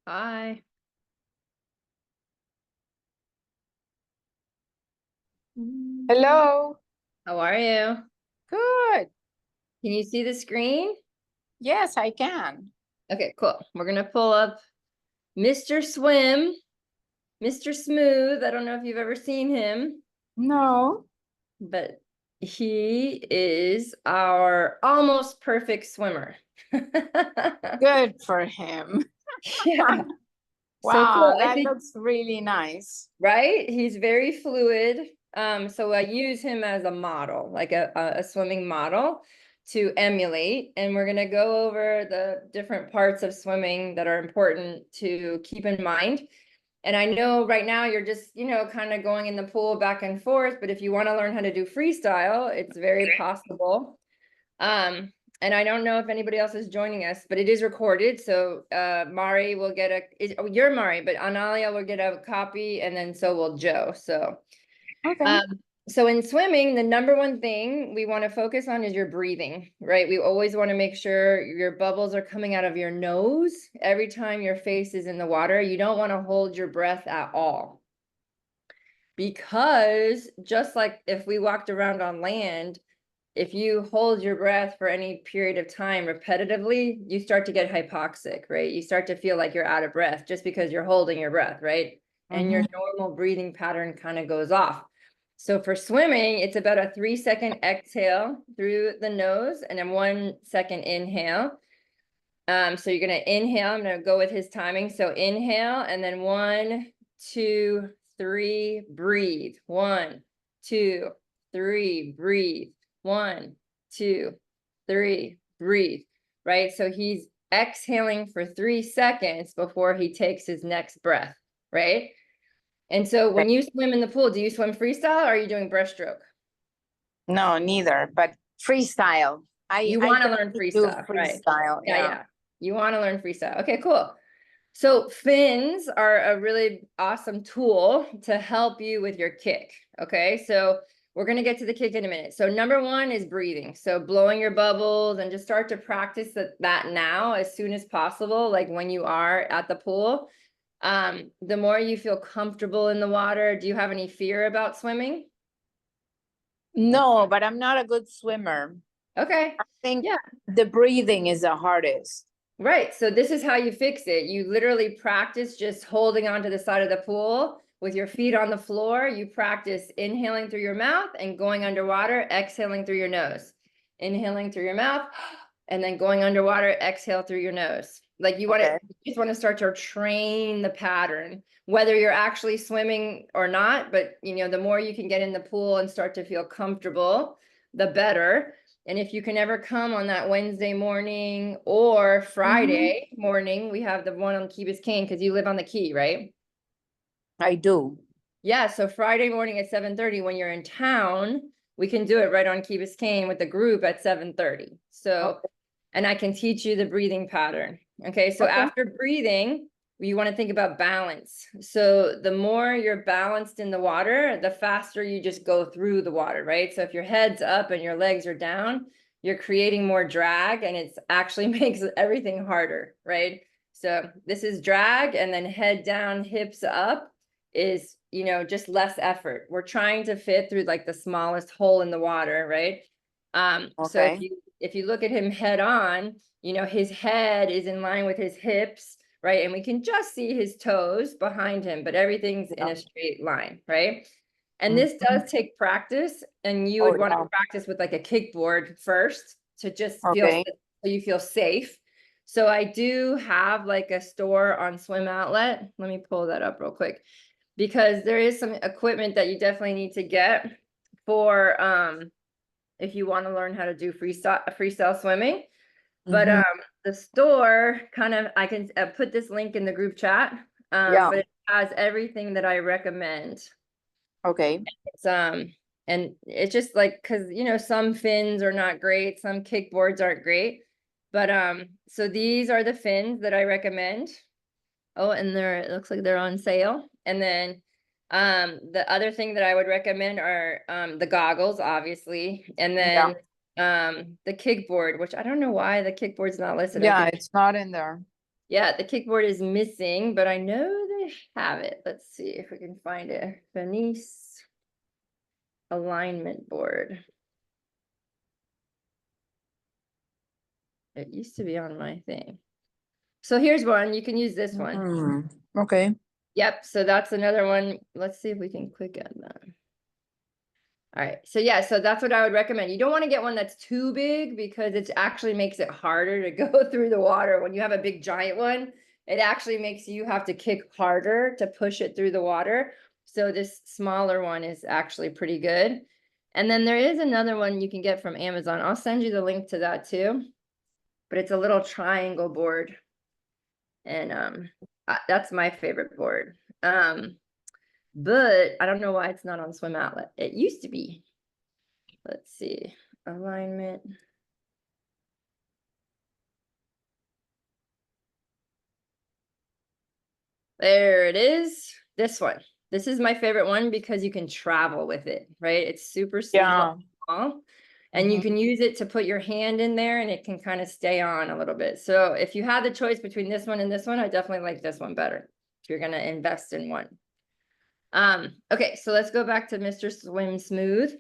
Hi. Hello. How are you? Good. Can you see the screen? Yes, I can. Okay, cool. We're gonna pull up Mr. Swim, Mr. Smooth. I don't know if you've ever seen him, No. but he is our almost perfect swimmer. Good for him. Yeah. So Wow, cool. I that think, looks really nice. right? He's very fluid. So I use him as a model, like a swimming model to emulate. And we're gonna go over the different parts of swimming that are important to keep in mind. And I know right now you're just, kind of going in the pool back and forth, but if you want to learn how to do freestyle, it's very possible. Um, and I don't know if anybody else is joining us, but it is recorded. So Mari will get you're Mari, but Analia will get a copy, and then so will Joe. So Okay. um, so in swimming, the number one thing we want to focus on is your breathing, right? We always want to make sure your bubbles are coming out of your nose every time your face is in the water. You don't want to hold your breath at all. Because just like if we walked around on land, if you hold your breath for any period of time repetitively, you start to get hypoxic, right? You start to feel like you're out of breath just because you're holding your breath, right? And your normal breathing pattern kind of goes off. So for swimming, it's about a 3-second exhale through the nose and then 1 second inhale. So you're gonna inhale. I'm gonna go with his timing. So inhale and then 1, 2, 3, breathe. 1, 2, 3, breathe. 1, 2, 3, breathe. Right? So he's exhaling for 3 seconds before he takes his next breath, right? And so when you swim in the pool, do you swim freestyle or are you doing breaststroke? No, neither, but freestyle. You I want to tend learn to do freestyle, right? freestyle. Yeah, Yeah. yeah. You want to learn freestyle. Okay, cool. So fins are a really awesome tool to help you with your kick. Okay, so we're going to get to the kick in a minute. So number one is breathing. So blowing your bubbles and just start to practice that now as soon as possible, like when you are at the pool. The more you feel comfortable in the water, do you have any fear about swimming? No, but I'm not a good swimmer. Okay. I think Yeah. the breathing is the hardest. Right. So this is how you fix it. You literally practice just holding onto the side of the pool with your feet on the floor. You practice inhaling through your mouth and going underwater, exhaling through your nose. Inhaling through your mouth and then going underwater, exhale through your nose. Like Okay. you just want to start to train the pattern, whether you're actually swimming or not. But the more you can get in the pool and start to feel comfortable, the better. And if you can ever come on that Wednesday morning or Friday morning, we have the one on Key Biscayne because you live on the Key, right? I do. Yeah, so Friday morning at 7:30 when you're in town, we can do it right on Key Biscayne with the group at 7:30. So, Okay. and I can teach you the breathing pattern. Okay, so Okay. after breathing, you want to think about balance. So the more you're balanced in the water, the faster you just go through the water, right? So if your head's up and your legs are down, you're creating more drag and it's actually makes everything harder, right? So this is drag and then head down, hips up is, just less effort. We're trying to fit through like the smallest hole in the water, right? So if Okay. you look at him head on, his head is in line with his hips, right? And we can just see his toes behind him, but everything's in Yeah. a straight line, right? And this Mhm. does take practice, and you Oh, would want to yeah. practice with like a kickboard first to just feel so Okay. you feel safe. So I do have like a store on Swim Outlet. Let me pull that up real quick because there is some equipment that you definitely need to get for if you want to learn how to do freestyle swimming. But Mhm. the store kind of, I can put this link in the group chat. Yeah. But it has everything that I recommend. Okay. It's and it's just like because some fins are not great, some kickboards aren't great. But so these are the fins that I recommend. Oh, and it looks like they're on sale. And then the other thing that I would recommend are the goggles, obviously, and Yeah. then the kickboard, which I don't know why the kickboard's not listed. Yeah, Okay. it's not in there. Yeah, the kickboard is missing, but I know they have it. Let's see if we can find it. Venice alignment board. It used to be on my thing. So here's one. You can use this one. Mm, okay. Yep. So that's another one. Let's see if we can click on that. All right. So yeah, so that's what I would recommend. You don't want to get one that's too big because it actually makes it harder to go through the water. When you have a big giant one, it actually makes you have to kick harder to push it through the water. So this smaller one is actually pretty good. And then there is another one you can get from Amazon. I'll send you the link to that too. But it's a little triangle board. And that's my favorite board. But I don't know why it's not on Swim Outlet. It used to be. Let's see, alignment. There it is. This one. This is my favorite one because you can travel with it, right? It's super Yeah. small. And you Mhm. can use it to put your hand in there and it can kind of stay on a little bit. So if you had the choice between this one and this one, I definitely like this one better if you're going to invest in one. Okay, so let's go back to Mr. Swim Smooth.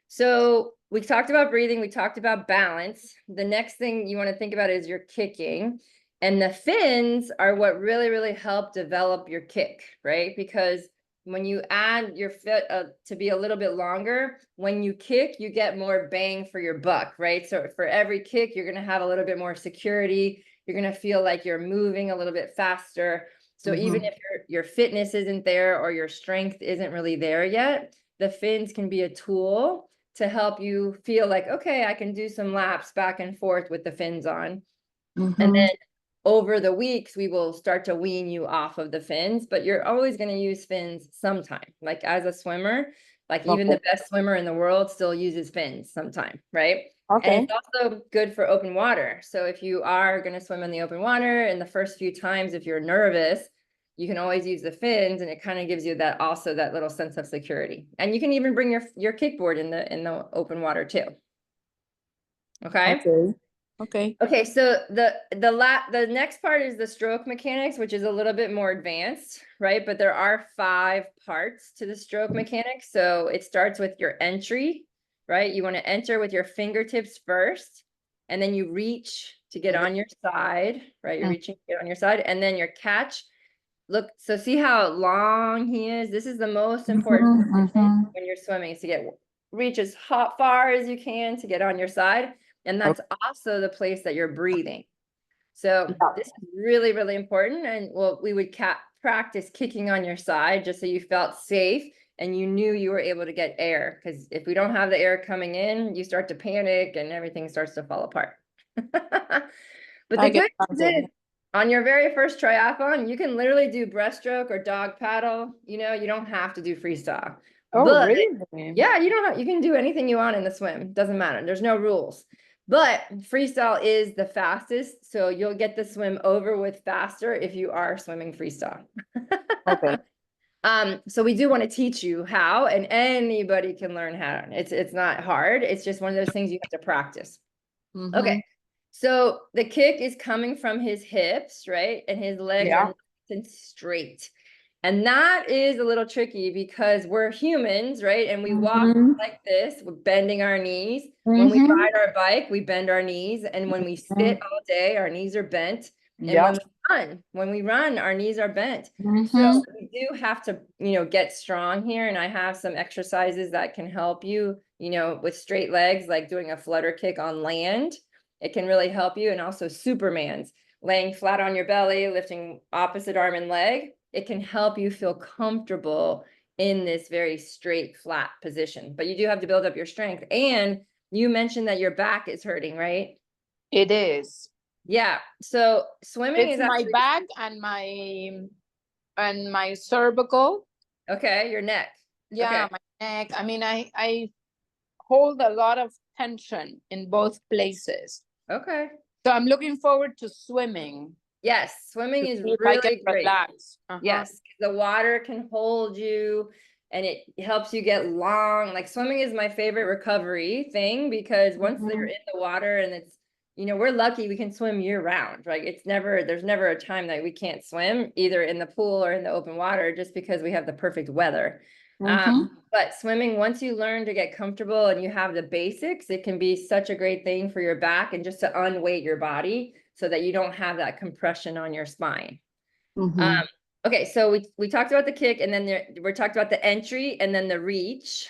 So we talked about breathing, we talked about balance. The next thing you want to think about is your kicking. And the fins are what really, really help develop your kick, right? Because when you add your foot to be a little bit longer, when you kick, you get more bang for your buck, right? So for every kick, you're going to have a little bit more security. You're going to feel like you're moving a little bit faster. So even if your fitness isn't there or your strength isn't really there yet, the fins can be a tool to help you feel like, okay, I can do some laps back and forth with the fins on. And then over the weeks, we will start to wean you off of the fins, but you're always going to use fins sometime. Like as a swimmer, like even the best swimmer in the world still uses fins sometime, right? And Okay. it's also good for open water. So if you are going to swim in the open water, in the first few times, if you're nervous, you can always use the fins, and it kind of gives you that also that little sense of security. And you can even bring your kickboard in the open water too. Okay. Okay. Okay. Okay, so the next part is the stroke mechanics, which is a little bit more advanced, right? But there are 5 parts to the stroke mechanics. So it starts with your entry, right? You want to enter with your fingertips first, and then you reach to get on your side, right? You're reaching to get on your side, and then your catch. Look, so see how long he is? This is the most important position when you're swimming, is to reach as far as you can to get on your side. And that's also the place that you're breathing. So this is really, really important. And well, we would practice kicking on your side just so you felt safe and you knew you were able to get air. Because if we don't have the air coming in, you start to panic and everything starts to fall apart. But the good news is, on your very first triathlon, you can literally do breaststroke or dog paddle. You know, you don't have to do freestyle. Oh, But really? yeah, you can do anything you want in the swim. Doesn't matter. There's no rules. But freestyle is the fastest, so you'll get the swim over with faster if you are swimming freestyle. Okay. So we do want to teach you how, and anybody can learn how. It's not hard. It's just one of those things you have to practice. Okay. So the kick is coming from his hips, right? And his legs are nice and straight. And that is a little tricky because we're humans, right? And we walk like this, we're bending our knees. When we ride our bike, we bend our knees. And when we sit all day, our knees are bent. And when we run, our knees are bent. So we do have to, get strong here. And I have some exercises that can help you, with straight legs, like doing a flutter kick on land. It can really help you. And also Superman's, laying flat on your belly, lifting opposite arm and leg. It can help you feel comfortable in this very straight, flat position. But you do have to build up your strength. And you mentioned that your back is hurting, right? It is. Yeah. So swimming It's is my actually back and my cervical. okay. Your neck. Yeah, Okay. my neck. I mean, I hold a lot of tension in both places. Okay. So I'm looking forward to swimming. Yes, swimming is See if I can really great. relax. Yes, the water can hold you and it helps you get long. Like swimming is my favorite recovery thing because once you're in the water and it's you know, we're lucky we can swim year round, right? There's never a time that we can't swim either in the pool or in the open water just because we have the perfect weather. Mhm. But swimming, once you learn to get comfortable and you have the basics, it can be such a great thing for your back and just to unweight your body so that you don't have that compression on your spine. Mhm. Okay, so we talked about the kick, and then we talked about the entry and then the reach.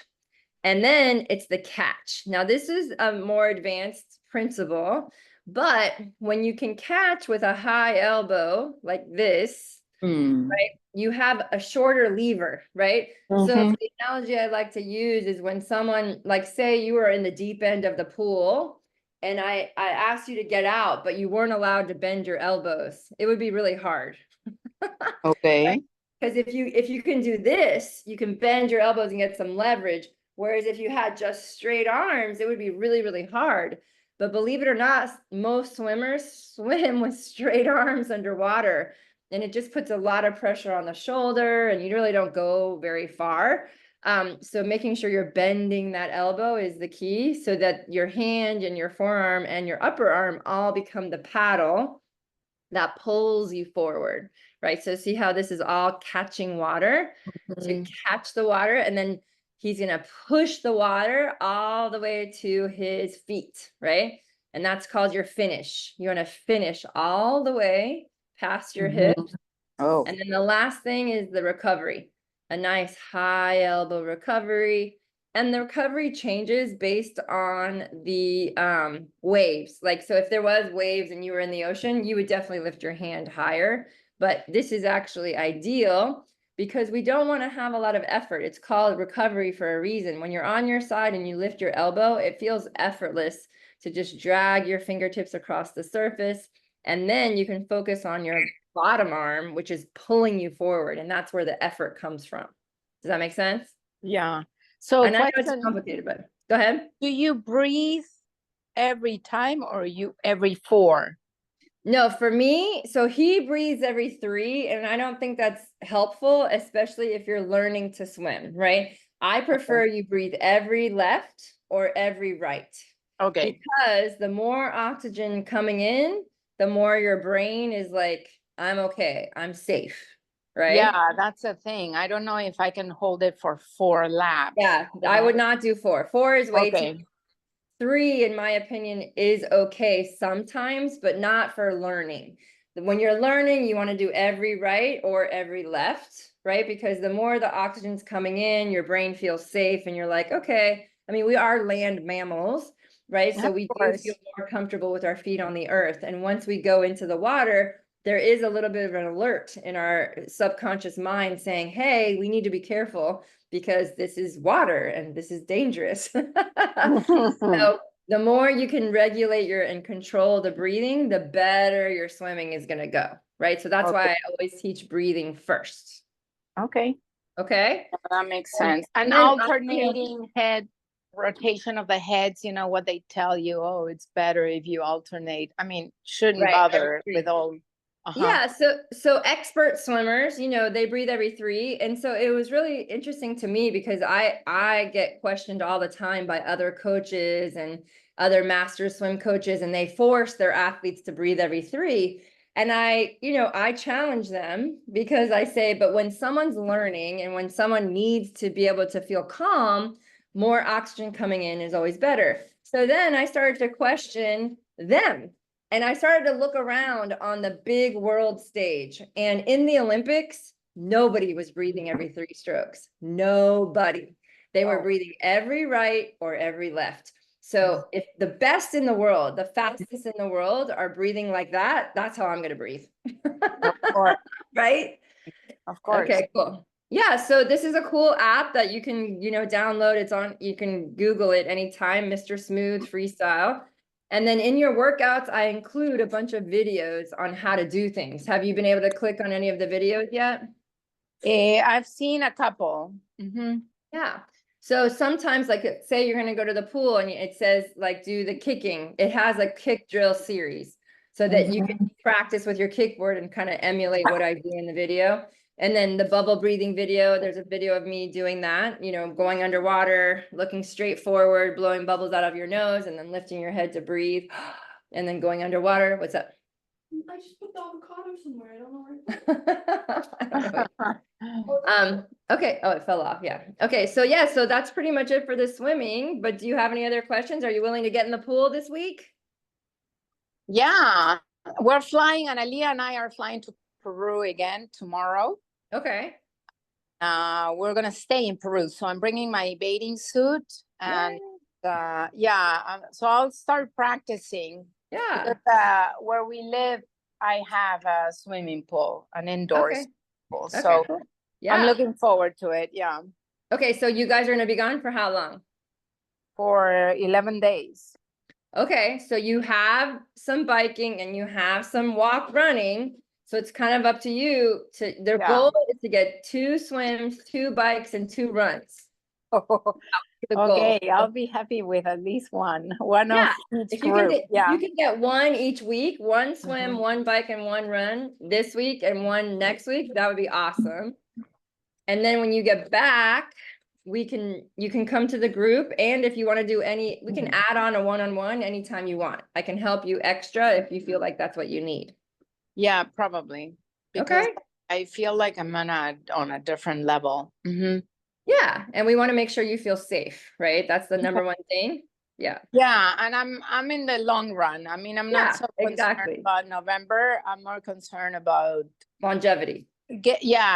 And then it's the catch. Now, this is a more advanced principle, but when you can catch with a high elbow like this, Mm. right, you have a shorter lever, right? So Mhm. the analogy I like to use is when someone, like say you were in the deep end of the pool and I asked you to get out, but you weren't allowed to bend your elbows, it would be really hard. Okay. Because if you can do this, you can bend your elbows and get some leverage. Whereas if you had just straight arms, it would be really, really hard. But believe it or not, most swimmers swim with straight arms underwater. And it just puts a lot of pressure on the shoulder and you really don't go very far. So making sure you're bending that elbow is the key so that your hand and your forearm and your upper arm all become the paddle that pulls you forward, right? So see how this is all catching water to Mhm. catch the water, and then he's gonna push the water all the way to his feet, right? And that's called your finish. You wanna finish all the way past your Mhm. hips. Oh. And then the last thing is the recovery, a nice high elbow recovery. And the recovery changes based on the waves. Like, so if there was waves and you were in the ocean, you would definitely lift your hand higher. But this is actually ideal because we don't want to have a lot of effort. It's called recovery for a reason. When you're on your side and you lift your elbow, it feels effortless to just drag your fingertips across the surface. And then you can focus on your bottom arm, which is pulling you forward. And that's where the effort comes from. Does that make sense? Yeah. So And I know it's question, complicated, but go ahead. do you breathe every time or you every four? No, for me, so he breathes every 3, and I don't think that's helpful, especially if you're learning to swim, right? I prefer you breathe every left or every right Okay. because the more oxygen coming in, the more your brain is like, I'm okay, I'm safe, right? Yeah, that's a thing. I don't know if I can hold it for 4 laps, Yeah, you I would know? not do 4. 4 is way too. Okay. 3, in my opinion, is okay sometimes, but not for learning. When you're learning, you want to do every right or every left, right? Because the more the oxygen's coming in, your brain feels safe and you're like, okay. I mean, we are land mammals, right? Of So we do feel course. more comfortable with our feet on the earth. And once we go into the water, there is a little bit of an alert in our subconscious mind saying, hey, we need to be careful because this is water and this is dangerous. So the more you can regulate your and control the breathing, the better your swimming is gonna go, right? So that's Okay. why I always teach breathing first. Okay. Okay? That makes And sense. And then alternating head rotation of the heads, you know what they tell you, oh, it's better if you alternate. I mean, shouldn't right, every bother with 3. all. Uh-huh. Yeah, so expert swimmers, you know, they breathe every 3. And so it was really interesting to me because I get questioned all the time by other coaches and other master swim coaches, and they force their athletes to breathe every 3. And I challenge them because I say, but when someone's learning and when someone needs to be able to feel calm, more oxygen coming in is always better. So then I started to question them. And I started to look around on the big world stage. And in the Olympics, nobody was breathing every 3 strokes. Nobody. They were Oh, breathing every right or every left. So if the best in the world, the fastest in the world are breathing like that, that's how I'm going to breathe. of course. Right? Of course. Okay, cool. Yeah, so this is a cool app that you can, download. You can Google it anytime, Mr. Smooth Freestyle. And then in your workouts, I include a bunch of videos on how to do things. Have you been able to click on any of the videos yet? I've seen a couple. Yeah. So sometimes, like, say you're gonna go to the pool and it says like do the kicking. It has a kick drill series so that you can Mhm. practice with your kickboard and kind of emulate what I do in the video. And then the bubble breathing video, there's a video of me doing that, going underwater, looking straight forward, blowing bubbles out of your nose, and then lifting your head to breathe. and then going underwater. What's up? I just put the avocado somewhere. I don't know where. I don't know. Okay. Oh, it fell off. Yeah. Okay. So yeah, so that's pretty much it for the swimming, but do you have any other questions? Are you willing to get in the pool this week? Yeah, we're flying, and Analia and I are flying to Peru again tomorrow. Okay. We're gonna stay in Peru, so I'm bringing my bathing suit, and so I'll start practicing. Yeah. Because, where we live, I have a swimming pool, an indoor Okay. pool, Okay, so cool. I'm Yeah. looking forward to it. Yeah, Okay, so you guys are gonna be gone for how long? for 11 days. Okay, so you have some biking and you have some walk running. So it's kind of up to you to, their Yeah. goal is to get 2 swims, 2 bikes, and 2 runs. The goal. Okay, I'll be happy with at least one Yeah, of each If you can group. get, if Yeah, you can get 1 each week, 1 swim, Mhm. 1 bike, and 1 run this week and 1 next week, that would be awesome. And then when you get back, you can come to the group, and if you want to do any, we can add on a one-on-one anytime you want. I can help you extra if you feel like that's what you need. yeah, probably. Because Okay, I feel like I'm on a different level. Mhm. yeah, and we want to make sure you feel safe, right? That's the number 1 thing. Yeah, Yeah, and I'm in the long run. I mean, I'm Yeah, not so concerned exactly. about November. I'm more concerned about longevity.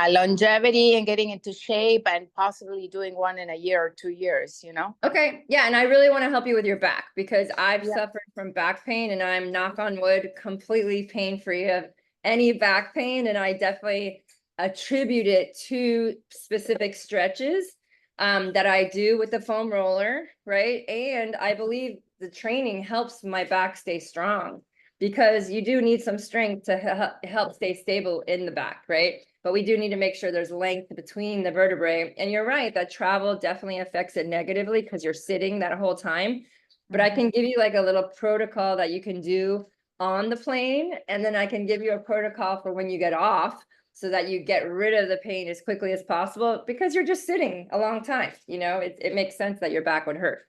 longevity and getting into shape and possibly doing one in a year or 2 years, you know? Okay, yeah, and I really want to help you with your back because I've Yeah. suffered from back pain, and I'm, knock on wood, completely pain-free of any back pain, and I definitely attribute it to specific stretches that I do with the foam roller, right? And I believe the training helps my back stay strong because you do need some strength to help stay stable in the back, right? But we do need to make sure there's length between the vertebrae. And you're right, that travel definitely affects it negatively because you're sitting that whole time. But I can give you like a little protocol that you can do on the plane, and then I can give you a protocol for when you get off so that you get rid of the pain as quickly as possible because you're just sitting a long time. You know, it makes sense that your back would hurt.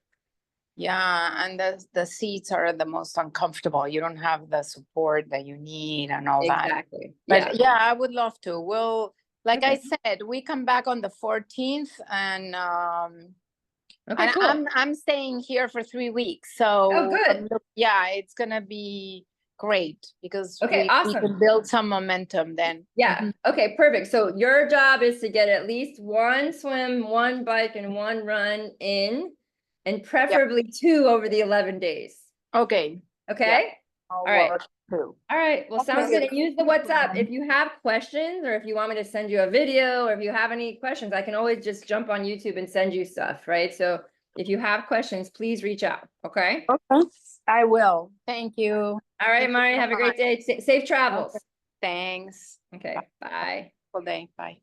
Yeah, and the seats are the most uncomfortable. You don't have the support that you need and all that. Exactly. But yeah, I would love to. We'll, like I Okay. said, we come back on the 14th, and Okay, and cool. I'm staying here for 3 weeks. So Oh, good. yeah, it's gonna be great because Okay, we awesome. can build some momentum then. Yeah, Mhm. okay, perfect. So your job is to get at least 1 swim, 1 bike, and 1 run in, and preferably 2 over the 11 days. Okay. Okay? I'll All right. work too. All right, well, sounds good. And use the WhatsApp. If you have questions, or if you want me to send you a video, or if you have any questions, I can always just jump on YouTube and send you stuff, right? So if you have questions, please reach out, okay? Okay. I will. Thank you. All right, Thank you Mari, so have a great day. Safe travels. Thanks. Okay, bye. Good day. Bye.